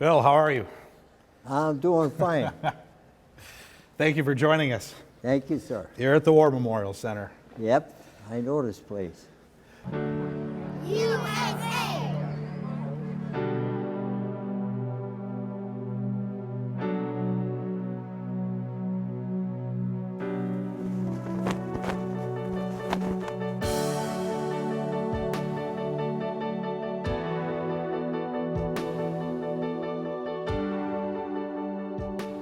Bill, how are you? I'm doing fine. Thank you for joining us Thank you, sir. here at the War Memorial Center. Yep, I know this place. USA!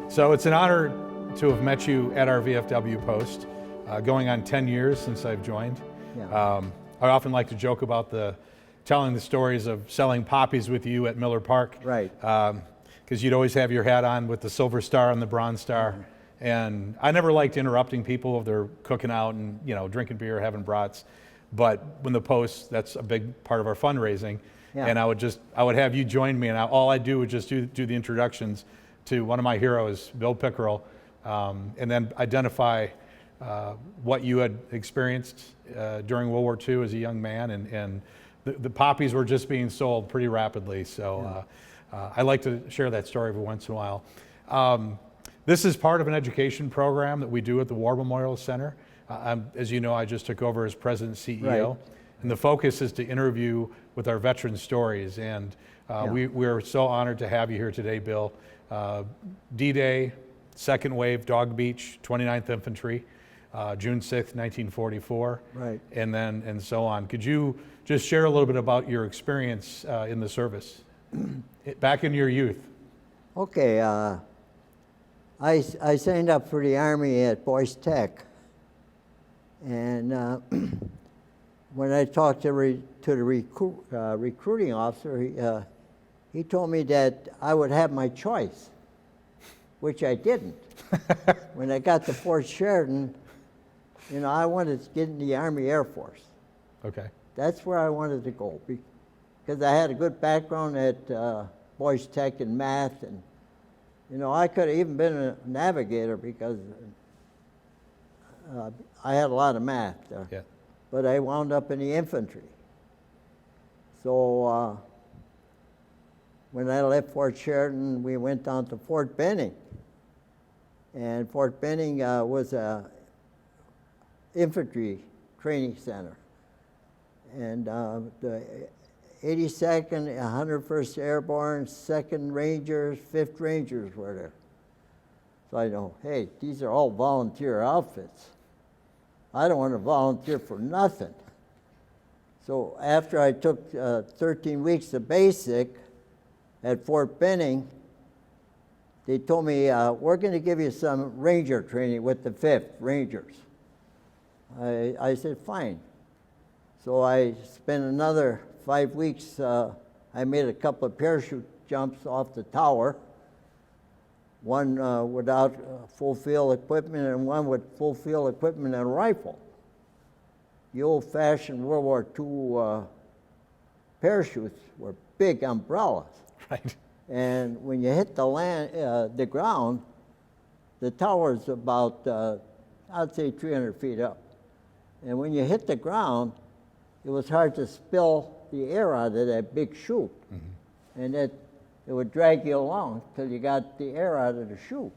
So it's an honor to have met you at our VFW post, going on 10 years since I've joined. Yeah. I often like to joke about telling the stories of selling poppies with you at Miller Park. Right. Because you'd always have your hat on with the silver star and the bronze star. And I never liked interrupting people if they're cooking out and drinking beer, having brats. But when the post, that's a big part of our fundraising. Yeah. And I would have you join me, and all I do would just do the introductions to one of my heroes, Bill Pekrul, and then identify what you had experienced during World War II as a young man, and the poppies were just being sold pretty rapidly. So I like to share that story every once in a while. This is part of an education program that we do at the War Memorial Center. As you know, I just took over as president and CEO, Right. and the focus is to interview with our veteran stories. And we're so honored to have you here today, Bill. D-Day, Second Wave, Dog Beach, 29th Infantry, June 6th, 1944, Right. and so on. Could you just share a little bit about your experience in the service back in your youth? Okay, I signed up for the Army at Boys Tech. And when I talked to the recruiting officer, he told me that I would have my choice, which I didn't. When I got to Fort Sheridan, I wanted to get in the Army Air Force. Okay. That's where I wanted to go because I had a good background at Boys Tech in math, and I could have even been a navigator because I had a lot of math there. Yeah. But I wound up in the infantry. So when I left Fort Sheridan, we went down to Fort Benning. And Fort Benning was a infantry training center. And the 82nd, 101st Airborne, 2nd Rangers, 5th Rangers were there. So I know, hey, these are all volunteer outfits. I don't want to volunteer for nothing. So after I took 13 weeks of basic at Fort Benning, they told me, we're going to give you some Ranger training with the 5th Rangers. I said, fine. So I spent another 5 weeks. I made a couple of parachute jumps off the tower, one without full field equipment and one with full field equipment and a rifle. The old-fashioned World War II parachutes were big umbrellas. Right. And when you hit the ground, the tower's about, I'd say 300 feet up. And when you hit the ground, it was hard to spill the air out of that big chute. Mm-hmm. And it would drag you along till you got the air out of the chute.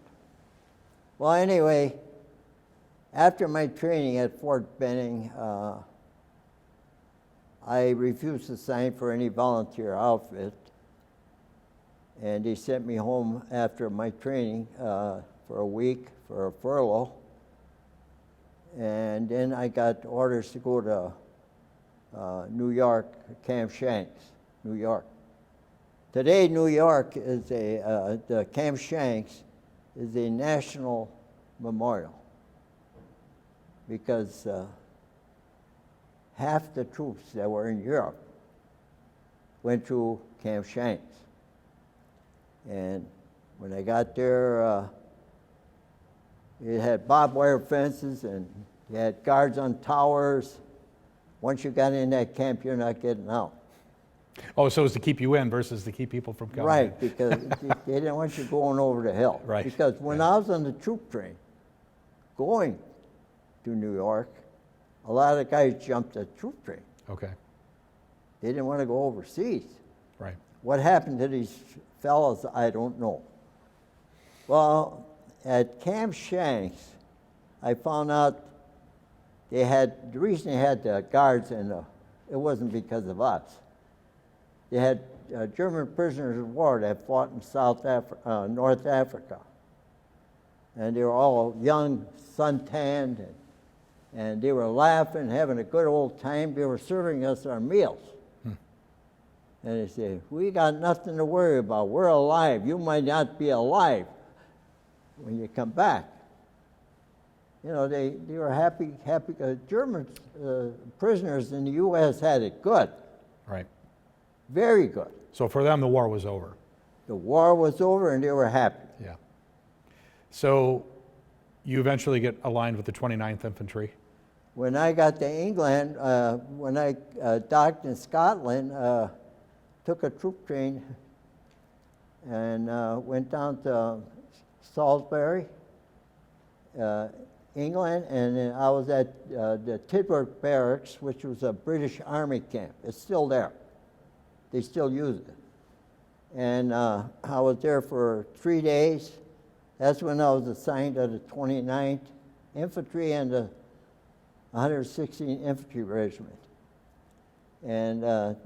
Well, anyway, after my training at Fort Benning, I refused to sign for any volunteer outfit. And they sent me home after my training for a week for a furlough. And then I got orders to go to New York, Camp Shanks, New York. Today, New York is the Camp Shanks is a national memorial because half the troops that were in Europe went through Camp Shanks. And when I got there, it had barbed wire fences and you had guards on towers. Once you got in that camp, you're not getting out. Oh, so it was to keep you in versus to keep people from coming. Right, because they didn't want you going over the hill. Right. Because when I was on the troop train going to New York, a lot of guys jumped the troop train. Okay. They didn't want to go overseas. Right. What happened to these fellas, I don't know. Well, at Camp Shanks, I found out the reason they had the guards it wasn't because of us. They had German prisoners of war that fought in North Africa. And they were all young, suntanned, and they were laughing, having a good old time. They were serving us our meals. And they said, we got nothing to worry about. We're alive. You might not be alive when you come back. You know, they were happy. German prisoners in the U.S. had it good. Right. Very good. So for them, the war was over. The war was over and they were happy. Yeah. So you eventually get aligned with the 29th Infantry. When I got to England, when I docked in Scotland, took a troop train and went down to Salisbury, England, and then I was at the Tidworth Barracks, which was a British Army camp. It's still there. They still use it. And I was there for 3 days. That's when I was assigned to the 29th Infantry and the 116th Infantry Regiment. And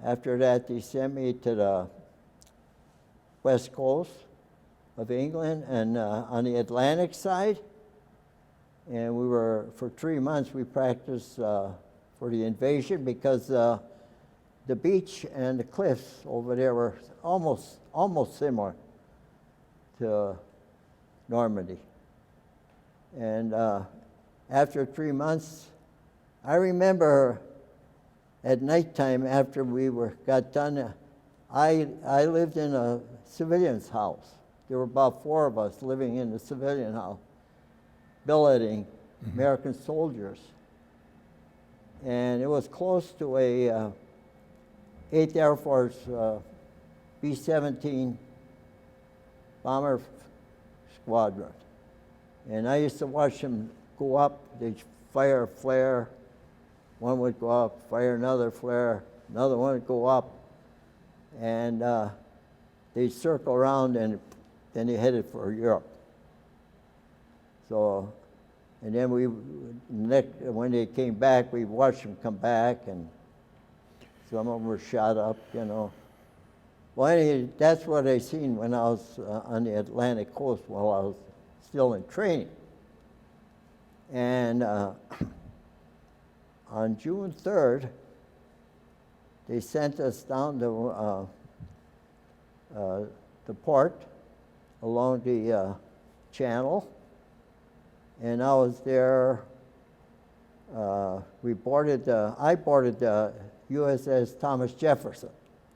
after that, they sent me to the west coast of England and on the Atlantic side. And we were, for 3 months, we practiced for the invasion because the beach and the cliffs over there were almost similar to Normandy. And after 3 months, I remember at nighttime after we got done, I lived in a civilian's house. There were about 4 of us living in the civilian house, billeting American soldiers. And it was close to a 8th Air Force B-17 bomber squadron. And I used to watch them go up. They'd fire a flare. One would go up, fire another flare. Another one would go up. And they'd circle around, and then they headed for Europe. So, and then when they came back, we watched them come back, and some of them were shot up, you know. Well, anyway, that's what I seen when I was on the Atlantic coast while I was still in training. And on June 3rd, they sent us down to the port along the channel. And I was there, I boarded the USS Thomas Jefferson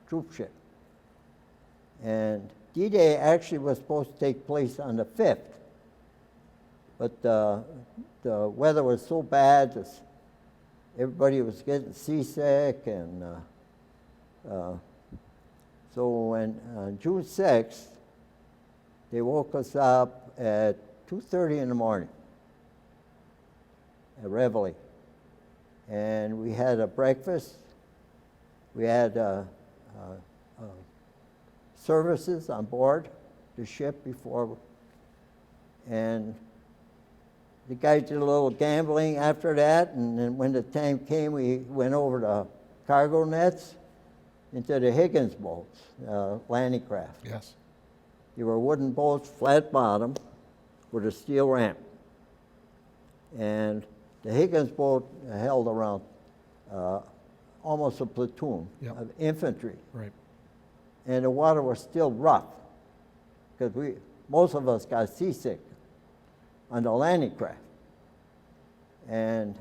troop ship. And D-Day actually was supposed to take place on the 5th. But the weather was so bad, everybody was getting seasick, and so when on June 6th, they woke us up at 2:30 in the morning, at reveille. And we had a breakfast. We had services on board the ship before, and the guy did a little gambling after that, and then when the time came, we went over to cargo nets into the Higgins boats, landing craft. Yes. They were wooden boats, flat bottom, with a steel ramp. And the Higgins boat held around almost a platoon of infantry. Right. And the water was still rough, because most of us got seasick on the landing craft. And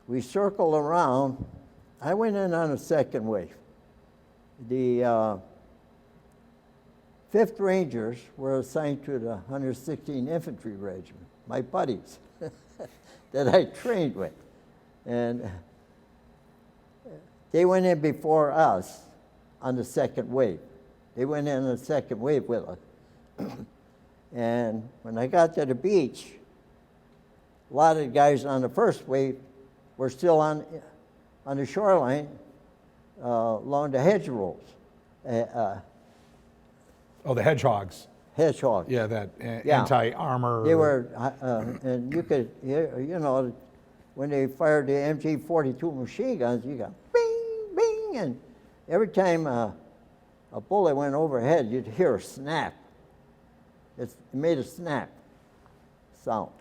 we circled around. I went in on a second wave. The 5th Rangers were assigned to the 116th Infantry Regiment, my buddies that I trained with. And they went in before us on the second wave. They went in on the second wave with us. And when I got to the beach, a lot of the guys on the first wave were still on the shoreline along the hedgerows, Oh, the hedgehogs. hedgehogs. Yeah, that Yeah. anti-armor. They were, and you could hear, you know, when they fired the MG-42 machine guns, you got bing, bing, and every time a bullet went overhead, you'd hear a snap. It made a snap sound.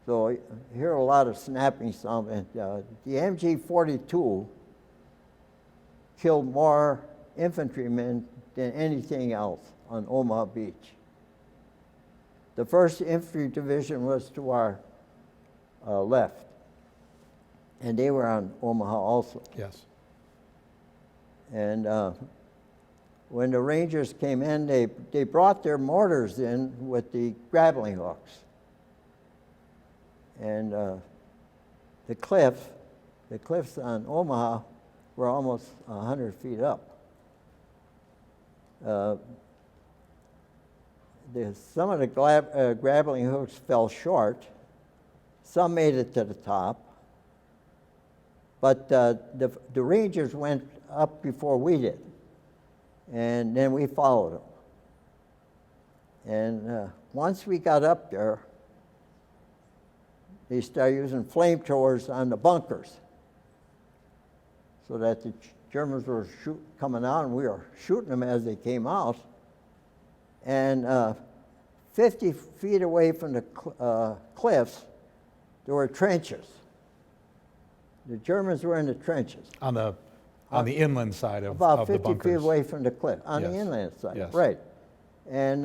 So you hear a lot of snapping sound. And the MG-42 killed more infantrymen than anything else on Omaha Beach. The 1st Infantry Division was to our left, and they were on Omaha also. Yes. And when the Rangers came in, they brought their mortars in with the grappling hooks. And the cliffs on Omaha were almost 100 feet up. Some of the grappling hooks fell short. Some made it to the top. But the Rangers went up before we did. And then we followed them. And once we got up there, they started using flamethrowers on the bunkers so that the Germans were coming out, and we were shooting them as they came out. And 50 feet away from the cliffs, there were trenches. The Germans were in the trenches. On the inland side of About of the 50 feet bunkers. away from the cliff, on the Yes. inland side, Yes. right. And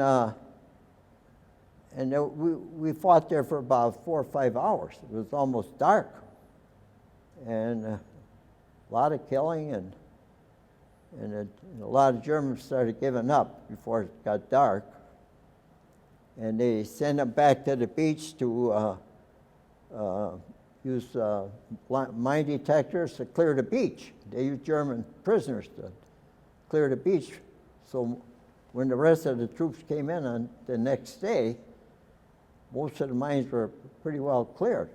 we fought there for about 4 or 5 hours. It was almost dark. And a lot of killing, and a lot of Germans started giving up before it got dark. And they sent them back to the beach to use mine detectors to clear the beach. They used German prisoners to clear the beach. So when the rest of the troops came in on the next day, most of the mines were pretty well cleared.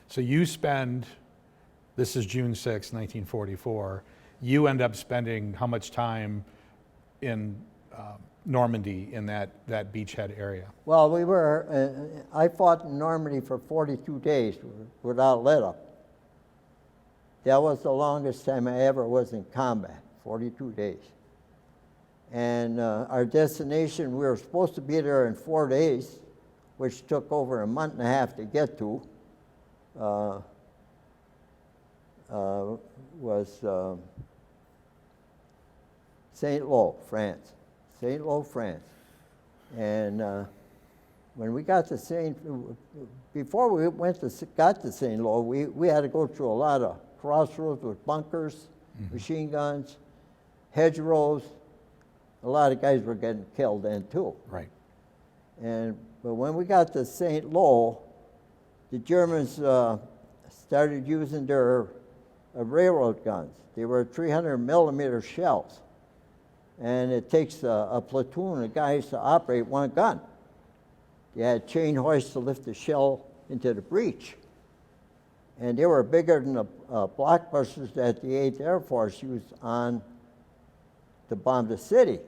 So you spend, this is June 6, 1944, you end up spending how much time in Normandy in that beachhead area? Well, we were, I fought in Normandy for 42 days without let-up. That was the longest time I ever was in combat, 42 days. And our destination, we were supposed to be there in 4 days, which took over a month and a half to get to, was St. Lo, France. St. Lo, France. And when we got to before we got to St. Lo, we had to go through a lot of crossroads with bunkers, machine guns, hedgerows. A lot of guys were getting killed then too. Right. But when we got to St. Lo, the Germans started using their railroad guns. They were 300 millimeter shells. And it takes a platoon of guys to operate one gun. They had chain hoists to lift the shell into the breech. And they were bigger than the blockbusters that the 8th Air Force used to bomb the city.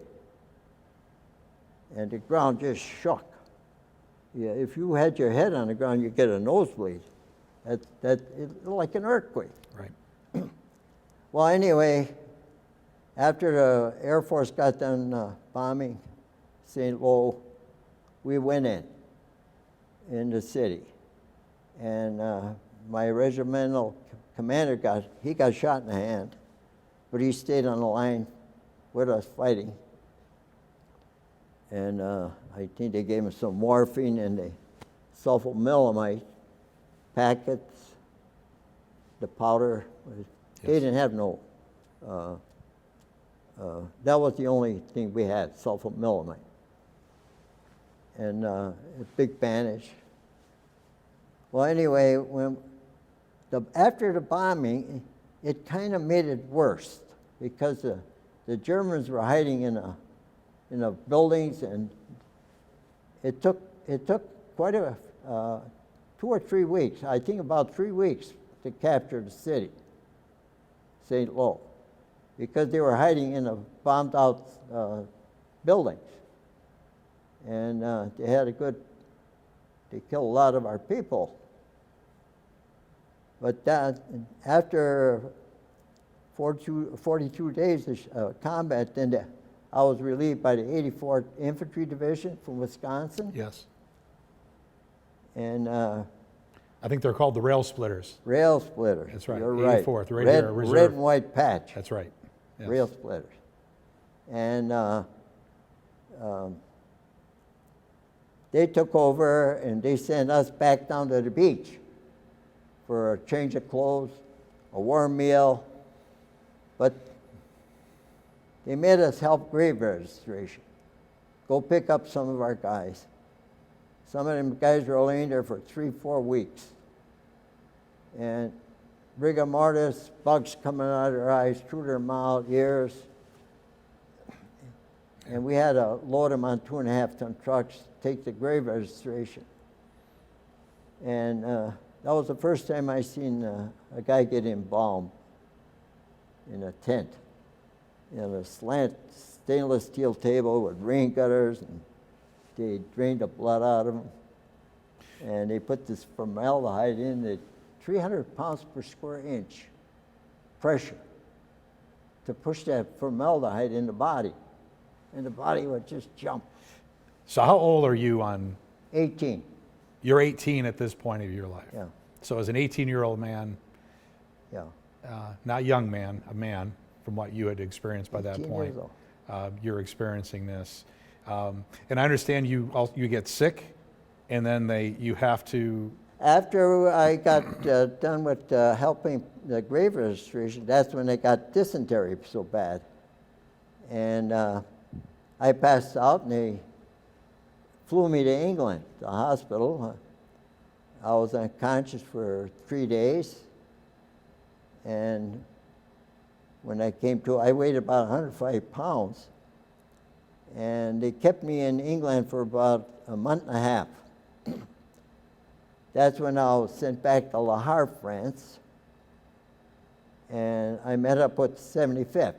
And the ground just shook. Yeah, if you had your head on the ground, you'd get a nosebleed. It like an earthquake. Right. Well, anyway, after the Air Force got done bombing St. Lo, we went in the city. And my regimental commander got shot in the hand, but he stayed on the line with us fighting. And I think they gave him some morphine and the sulfonylamide packets, the powder. They didn't have no, that was the only thing we had, sulfonylamide. And a big bandage. Well, anyway, after the bombing, it kind of made it worse because the Germans were hiding in the buildings, and it took quite 2 or 3 weeks. I think about 3 weeks to capture the city, St. Lo, because they were hiding in a bombed-out buildings. And they killed a lot of our people. But after 42 days of combat, then I was relieved by the 84th Infantry Division from Wisconsin. Yes. And I think they're called the Rail Splitters. Rail Splitters. That's right. You're right. 84th, right here, reserve. Red and white patch. That's right. Yes. Rail Splitters. And they took over and they sent us back down to the beach for a change of clothes, a warm meal, but they made us help grave registration. Go pick up some of our guys. Some of them guys were laying there for 3-4 weeks. And rigor mortis, bugs coming out of their eyes, through their mouth, ears. And we had to load them on 2.5-ton trucks, take the grave registration. And that was the first time I seen a guy get embalmed in a tent, in a stainless steel table with rain gutters, and they drained the blood out of him. And they put this formaldehyde in at 300 pounds per square inch pressure to push that formaldehyde in the body. And the body would just jump. So how old are you on? 18. You're 18 at this point of your life. Yeah. So as an 18-year-old man, Yeah. not young man, a man, from what you had experienced by that 18 point, years old. you're experiencing this. And I understand you get sick, and then you have to. After I got done with helping the grave registration, that's when I got dysentery so bad. And I passed out, and they flew me to England, the hospital. I was unconscious for 3 days. And when I came to, I weighed about 105 pounds. And they kept me in England for about a month and a half. That's when I was sent back to Le Havre, France. And I met up with the 75th.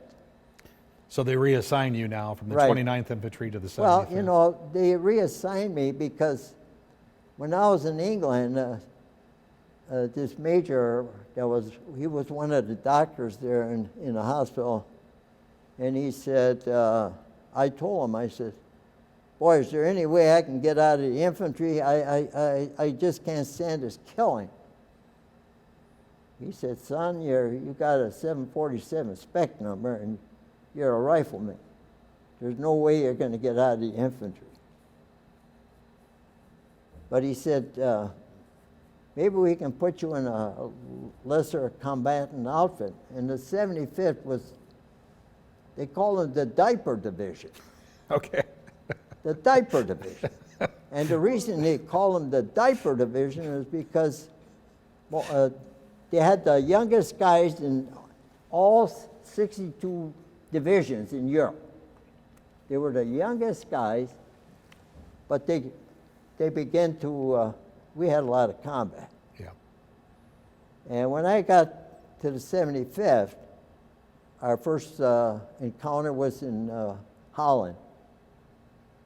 So they reassign you now from the Right. 29th Infantry to the 75th. Well, you know, they reassigned me because when I was in England, this major he was one of the doctors there in the hospital, and he said, I told him, I said, boy, is there any way I can get out of the infantry? I just can't stand this killing. He said, son, you got a 747 spec number, and you're a rifleman. There's no way you're going to get out of the infantry. But he said, maybe we can put you in a lesser combatant outfit. And the 75th they call it the diaper division. Okay. The diaper division. And the reason they call them the diaper division is because they had the youngest guys in all 62 divisions in Europe. They were the youngest guys, but they began to, we had a lot of combat. Yeah. And when I got to the 75th, our first encounter was in Holland.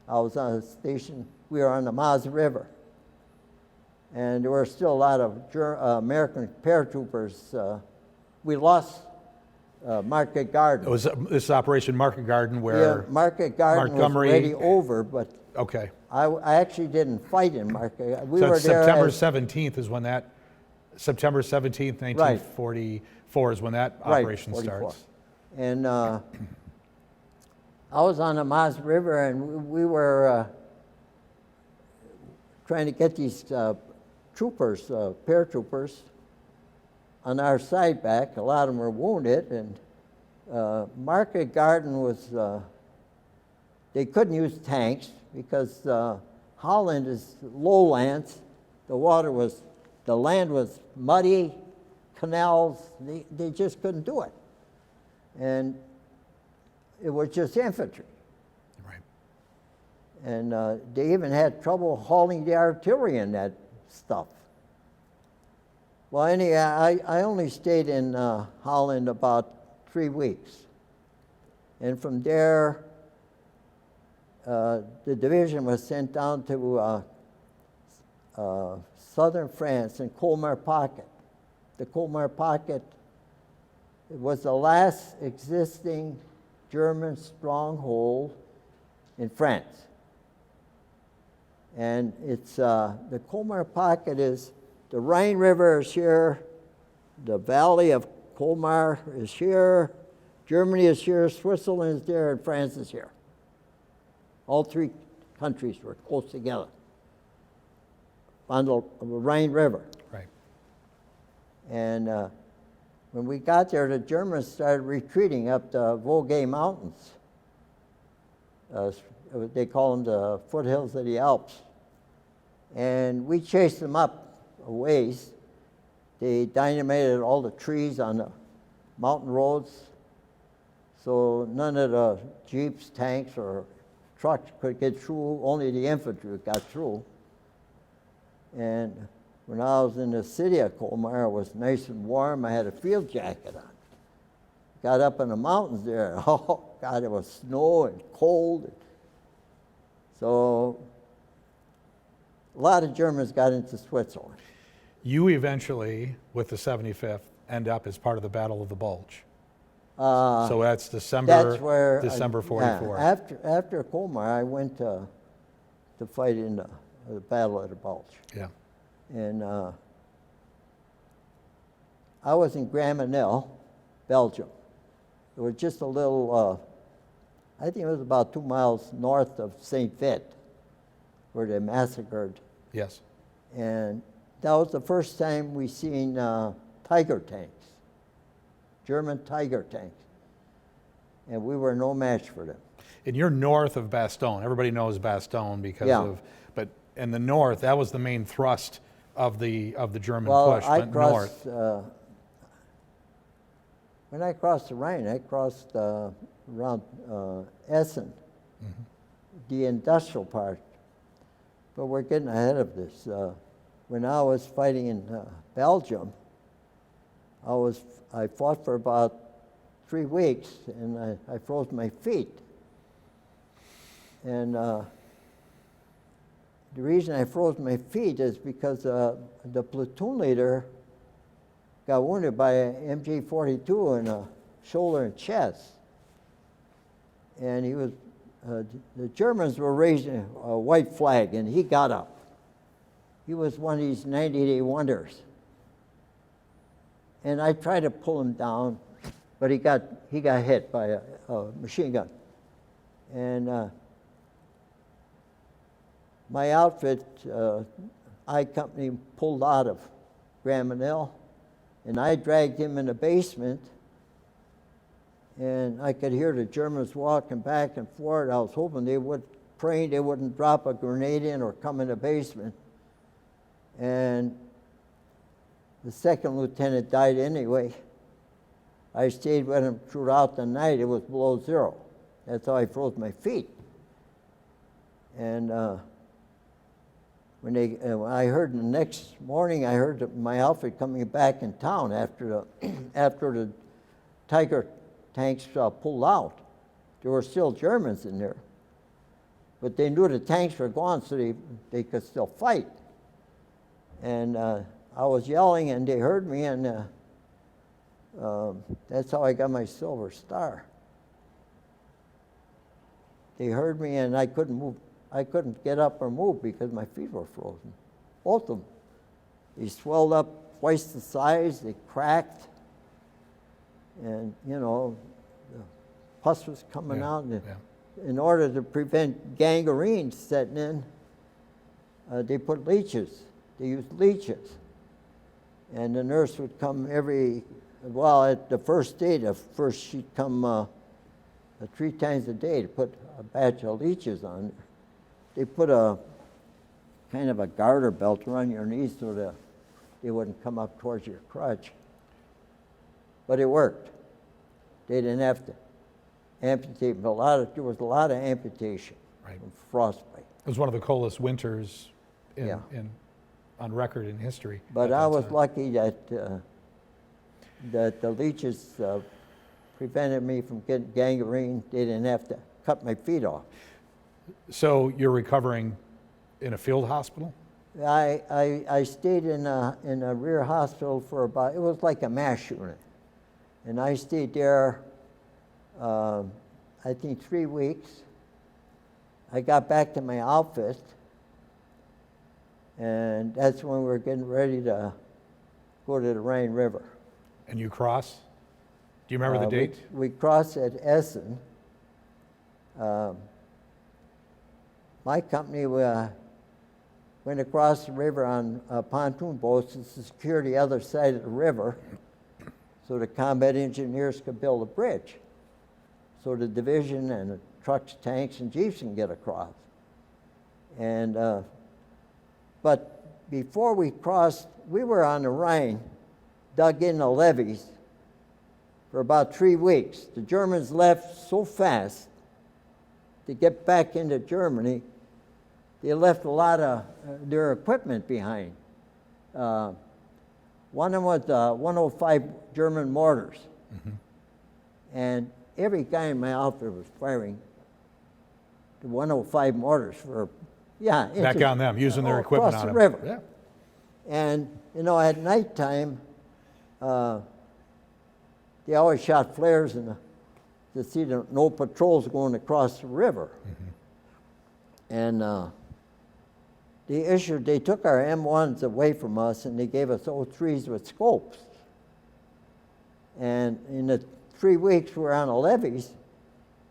I was on a station, we were on the Maas River. And there were still a lot of American paratroopers. We lost Market Garden. It was this Operation Market Garden where Market Garden Montgomery, was already over, but okay. I actually didn't fight in Market. We So were there September as- 17th is when that, September 17th, 1944 is when that operation 44. starts. And I was on the Maas River, and we were trying to get these troopers, paratroopers, on our side back. A lot of them were wounded, and Market Garden was, they couldn't use tanks because Holland is lowlands. The land was muddy, canals, they just couldn't do it. And it was just infantry. Right. And they even had trouble hauling the artillery in that stuff. Well, anyway, I only stayed in Holland about 3 weeks. And from there, the division was sent down to southern France in Colmar Pocket. The Colmar Pocket was the last existing German stronghold in France. And it's the Colmar Pocket is, the Rhine River is here, the valley of Colmar is here, Germany is here, Switzerland is there, and France is here. All three countries were close together on the Rhine River. Right. And when we got there, the Germans started retreating up the Vosges Mountains. They call them the foothills of the Alps. And we chased them up a ways. They dynamited all the trees on the mountain roads, so none of the jeeps, tanks, or trucks could get through. Only the infantry got through. And when I was in the city of Colmar, it was nice and warm. I had a field jacket on. Got up in the mountains there. Oh, God, it was snow and cold. So a lot of Germans got into Switzerland. You eventually, with the 75th, end up as part of the Battle of the Bulge. So that's December, That's where December 44. Yeah, after Colmar, I went to fight in the Battle of the Bulge. Yeah. And I was in Gramenel, Belgium. It was just a little, I think it was about 2 miles north of St. Vith, where they massacred. Yes. And that was the first time we seen Tiger tanks, German Tiger tanks. And we were no match for them. And you're north of Bastogne. Everybody knows Bastogne because of, but in the north, that was the main thrust of the German push. I but crossed, north. When I crossed the Rhine, I crossed around Essen, the industrial part. But we're getting ahead of this. When I was fighting in Belgium, I fought for about 3 weeks, and I froze my feet. And the reason I froze my feet is because the platoon leader got wounded by an MG-42 in the shoulder and chest. And he was, the Germans were raising a white flag, and he got up. He was one of these 90-day wonders. And I tried to pull him down, but he got hit by a machine gun. And my outfit, I Company, pulled out of Gramenel, and I dragged him in the basement, and I could hear the Germans walking back and forth. I was hoping praying they wouldn't drop a grenade in or come in the basement. And the second lieutenant died anyway. I stayed with him throughout the night. It was below zero. That's how I froze my feet. And when I heard the next morning, I heard that my outfit coming back in town after the Tiger tanks pulled out. There were still Germans in there, but they knew the tanks were gone, so they could still fight. And I was yelling, and they heard me, and that's how I got my Silver Star. They heard me, and I couldn't move. I couldn't get up or move because my feet were frozen. Both of them. They swelled up twice the size. They cracked, and the pus was coming out. And in order to prevent gangrene setting in, they put leeches. They used leeches. And the nurse would come at the first day, she'd come 3 times a day to put a batch of leeches on. They put a kind of a garter belt around your knees so that they wouldn't come up towards your crotch. But it worked. They didn't have to amputate, but there was a lot of amputation from frostbite. It was one of the coldest winters on record in history. But I was lucky that the leeches prevented me from getting gangrene. They didn't have to cut my feet off. So you're recovering in a field hospital? I stayed in a rear hospital for about, it was like a MASH unit. And I stayed there, I think 3 weeks. I got back to my outfit, and that's when we were getting ready to go to the Rhine River. And you cross? Do you remember the date? We crossed at Essen. My company went across the river on pontoon boats to secure the other side of the river so the combat engineers could build a bridge so the division and the trucks, tanks, and jeeps can get across. And but before we crossed, we were on the Rhine, dug in the levees for about 3 weeks. The Germans left so fast to get back into Germany, they left a lot of their equipment behind. One of them was 105 German mortars. Mm-hmm. And every guy in my outfit was firing the 105 mortars for, back on them, using their equipment on them. Across the river. Yeah. And, at nighttime, they always shot flares to see no patrols going across the river. Mm-hmm. And they took our M1s away from us and they gave us O3s with scopes. And in the 3 weeks we were on the levees,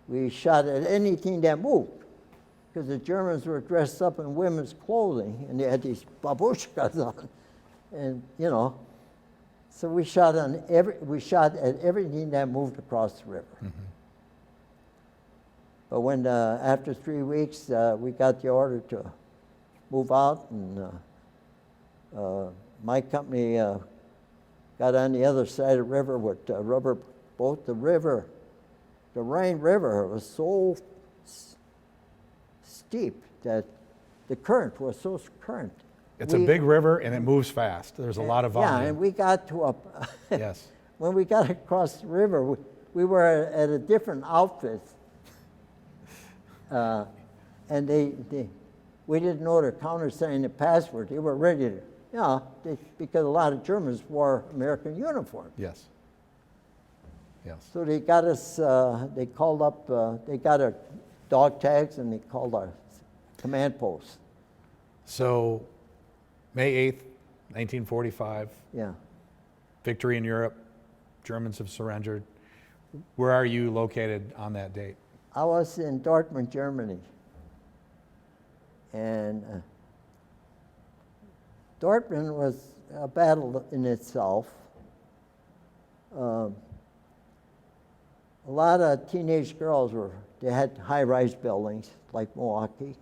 we shot at anything that moved. Because the Germans were dressed up in women's clothing and they had these babushkas on. And, so we shot at everything that moved across the river. Mm-hmm. But when after 3 weeks we got the order to move out, and my company got on the other side of the river with a rubber boat. The Rhine River was so steep that the current was so current. It's a big river and it moves fast. There's a lot of volume. Yeah, and we got to yes. When we got across the river, we were at a different outfit. And we didn't know their countersign the password. They were ready to, because a lot of Germans wore American uniforms. Yes. Yes. So they got us, they called up, they got our dog tags and they called our command post. So, May 8th, 1945. Yeah. Victory in Europe. Germans have surrendered. Where are you located on that date? I was in Dortmund, Germany. And Dortmund was a battle in itself. A lot of teenage girls they had high-rise buildings like Milwaukee.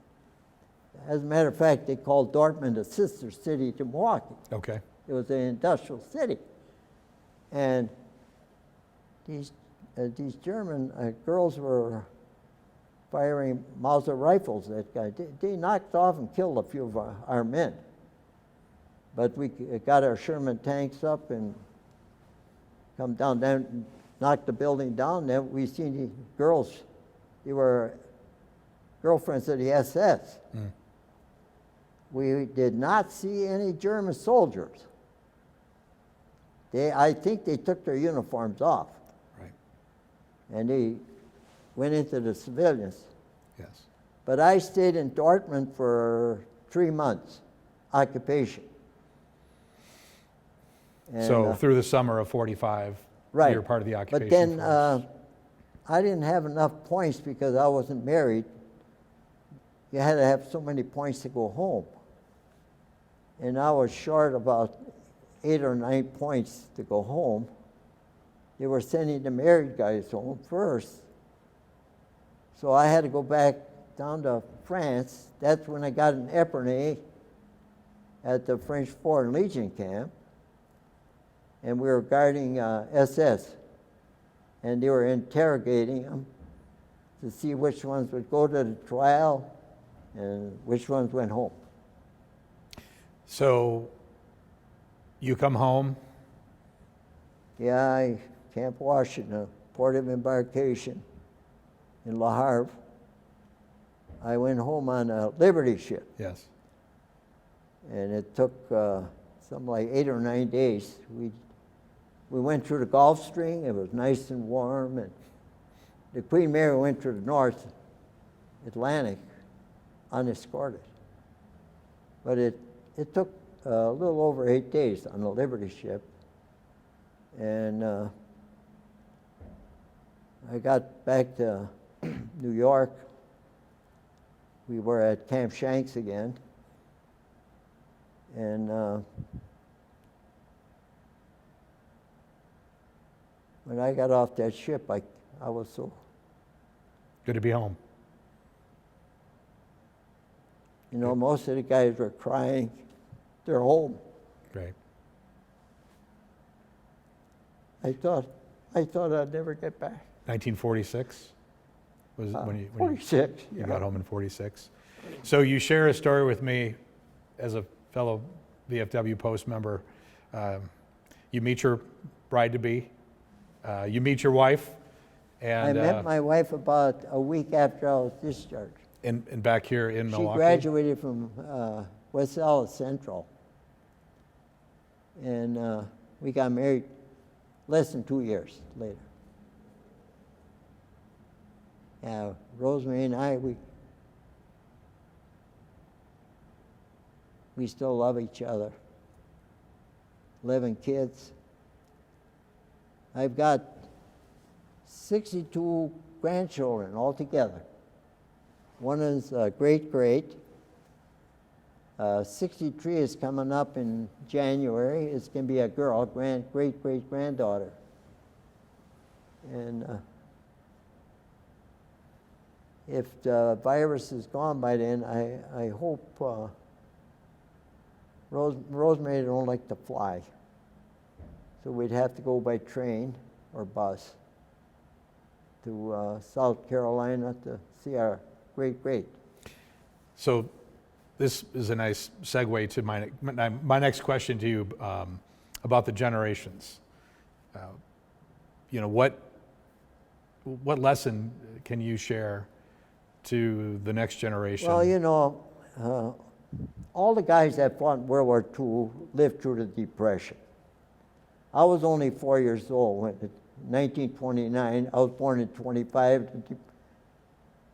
As a matter of fact, they called Dortmund a sister city to Milwaukee. Okay. It was an industrial city. And these German girls were firing Mauser rifles at guys. They knocked off and killed a few of our men. But we got our Sherman tanks up and come down, knocked the building down. Then we seen these girls. They were girlfriends of the SS. Mm. We did not see any German soldiers. I think they took their uniforms off. Right. And they went into the civilians. Yes. But I stayed in Dortmund for 3 months, occupation. And, so through the summer of 45, right. you were part of the occupation. But then I didn't have enough points because I wasn't married. You had to have so many points to go home. And I was short about 8 or 9 points to go home. They were sending the married guys home first. So I had to go back down to France. That's when I got an Epernay at the French Foreign Legion camp. And we were guarding SS. And they were interrogating them to see which ones would go to the trial and which ones went home. So you come home? Yeah, Camp Washington, port of embarkation in Le Havre. I went home on a Liberty ship, Yes. and it took something like 8 or 9 days. We went through the Gulf Stream. It was nice and warm, and the Queen Mary went to the North Atlantic unescorted. But it took a little over 8 days on the Liberty ship, and I got back to New York. We were at Camp Shanks again, and when I got off that ship, I was so, Good to be home. you know, most of the guys were crying. They're home. Great. I thought I'd never get back. 1946 was when you 46. you got home in 46. So you share a story with me as a fellow VFW Post member. You meet your bride-to-be. You meet your wife. And I met my wife about a week after I was discharged. and back here in She Milwaukee. graduated from West Allis Central. And we got married less than 2 years later. Rosemary and I, we still love each other. 11 kids. I've got 62 grandchildren altogether. One is great-great. 63 is coming up in January. It's going to be a girl, great-great-granddaughter. And if the virus is gone by then, I hope Rosemary don't like to fly. So we'd have to go by train or bus to South Carolina to see our great-great. So this is a nice segue to my next question to you about the generations. You know, what lesson can you share to the next generation? Well, you know, all the guys that fought in World War II lived through the Depression. I was only 4 years old when, in 1929. I was born in 25.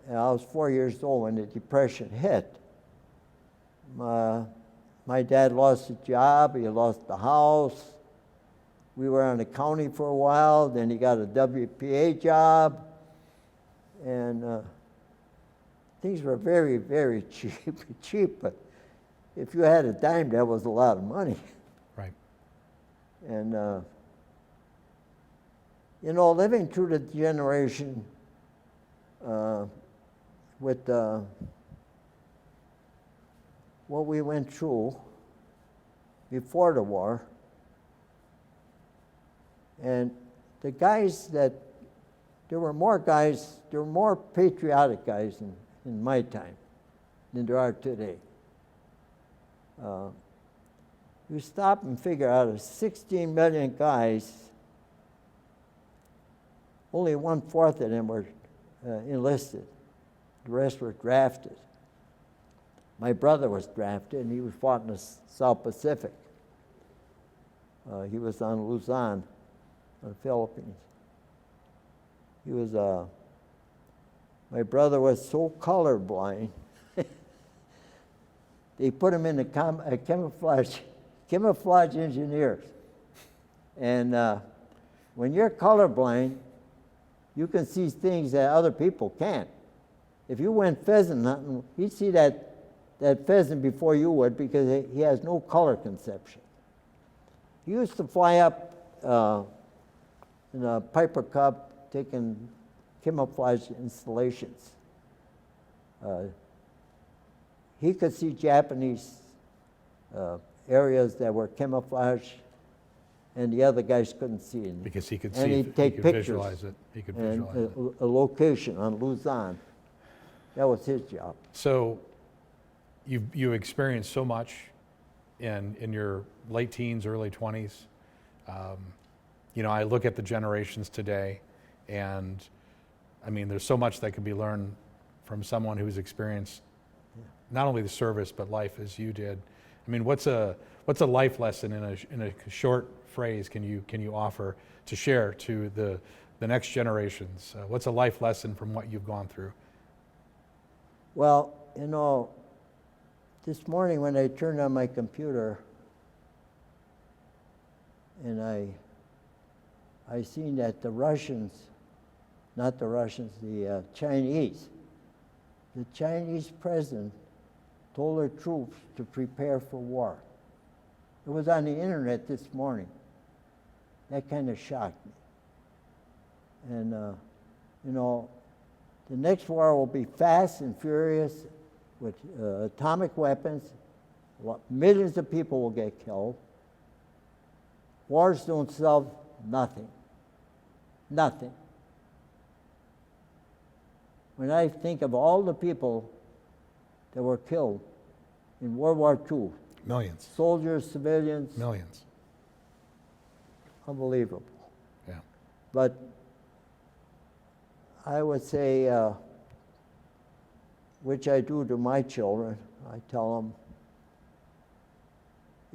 And I was 4 years old when the Depression hit. My dad lost his job. He lost the house. We were on the county for a while. Then he got a WPA job. And things were very, very cheap. But if you had a dime, that was a lot of money. Right. And, you know, living through the generation with what we went through before the war, and the guys that, there were more patriotic guys in my time than there are today. You stop and figure out of 16 million guys, only 1/4 of them were enlisted. The rest were drafted. My brother was drafted, and he fought in the South Pacific. He was on Luzon, in the Philippines. He was, my brother was so colorblind, they put him in the camouflage engineers. And when you're colorblind, you can see things that other people can't. If you went pheasant hunting, he'd see that pheasant before you would, because he has no color conception. He used to fly up in a Piper Cub taking camouflage installations. He could see Japanese areas that were camouflaged, and the other guys couldn't see it. Because he could and see, he'd take he could pictures visualize it. He could and visualize it. a location on Luzon. That was his job. So you experienced so much in your late teens, early 20s. You know, I look at the generations today, and I mean, there's so much that can be learned from someone who's experienced not only the service but life as you did. I mean, what's a life lesson in a short phrase can you offer to share to the next generations? What's a life lesson from what you've gone through? Well, you know, this morning when I turned on my computer and I seen that the Chinese president told their troops to prepare for war. It was on the internet this morning. That kind of shocked me. And, you know, the next war will be fast and furious with atomic weapons. Millions of people will get killed. Wars don't solve nothing. Nothing. When I think of all the people that were killed in World War II, Millions. soldiers, civilians, Millions. unbelievable. Yeah. But I would say, which I do to my children, I tell them,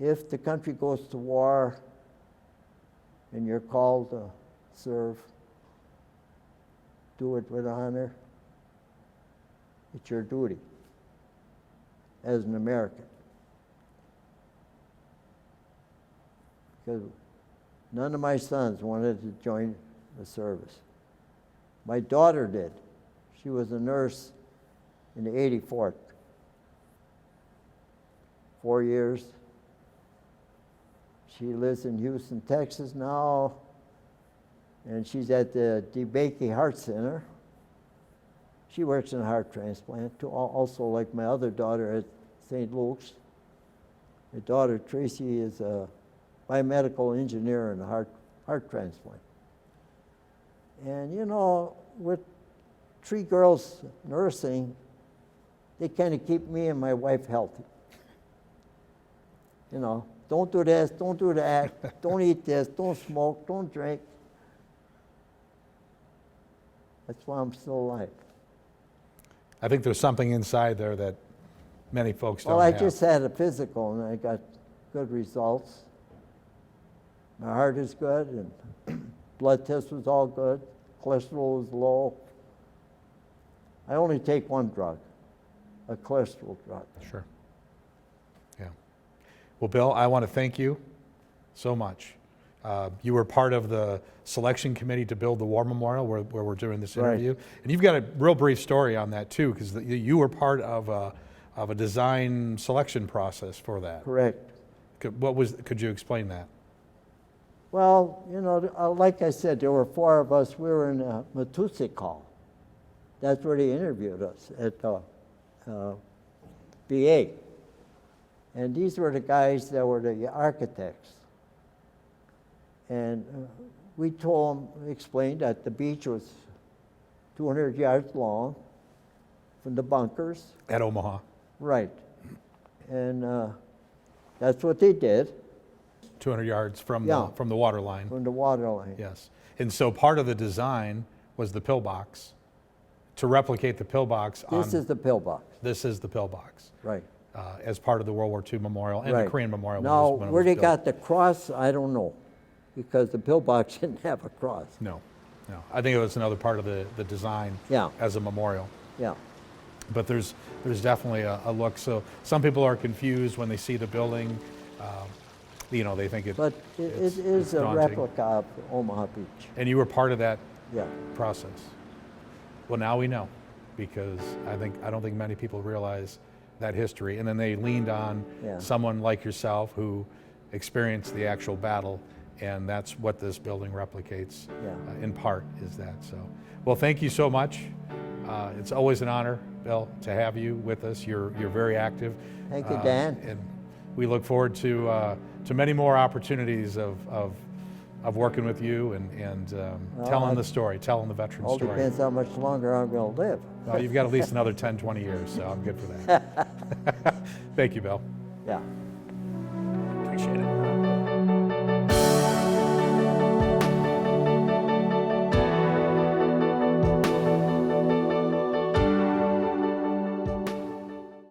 if the country goes to war and you're called to serve, do it with honor. It's your duty as an American. Because none of my sons wanted to join the service. My daughter did. She was a nurse in the 84th. 4 years. She lives in Houston, Texas now, and she's at the DeBakey Heart Center. She works in a heart transplant, too, also like my other daughter at St. Luke's. My daughter, Tracy, is a biomedical engineer in a heart transplant. And, you know, with 3 girls nursing, they kind of keep me and my wife healthy. You know, don't do this, don't do that, don't eat this, don't smoke, don't drink. That's why I'm still alive. I think there's something inside there that many folks don't Well, I have. just had a physical and I got good results. My heart is good and blood test was all good. Cholesterol was low. I only take one drug, a cholesterol drug. Sure. Yeah. Well, Bill, I want to thank you so much. You were part of the selection committee to build the War Memorial where we're doing this interview. Right. And you've got a real brief story on that too, because you were part of a design selection process for that. Correct. Could you explain that? Well, you know, like I said, there were 4 of us. We were in Matusikal. That's where they interviewed us at BA. And these were the guys that were the architects. And we explained that the beach was 200 yards long from the bunkers. At Omaha. Right. And that's what they did. 200 yards from Yeah. the water line. From the water line. Yes. And so part of the design was the pillbox, to replicate the pillbox on... This is the pillbox. This is the pillbox. Right. As part of the World War II Memorial and Right. the Korean Memorial. Now, when it where was they built. got the cross, I don't know, because the pillbox didn't have a cross. No. I think it was another part of the design Yeah. as a memorial. Yeah. But there's definitely a look. So some people are confused when they see the building. You know, they think But it's it is a daunting. replica of Omaha Beach. And you were part of that Yeah. process. Well, now we know, because I don't think many people realize that history. And then they leaned on Yeah. someone like yourself who experienced the actual battle, and that's what this building replicates. Yeah. In part is that. So, well, thank you so much. It's always an honor, Bill, to have you with us. You're very active. Thank you, Dan. And we look forward to many more opportunities of working with you and telling the story, telling the veteran All story. depends how much longer I'm going to live. Well, you've got at least another 10, 20 years, so I'm good for that. Thank you, Bill. Yeah. Appreciate it.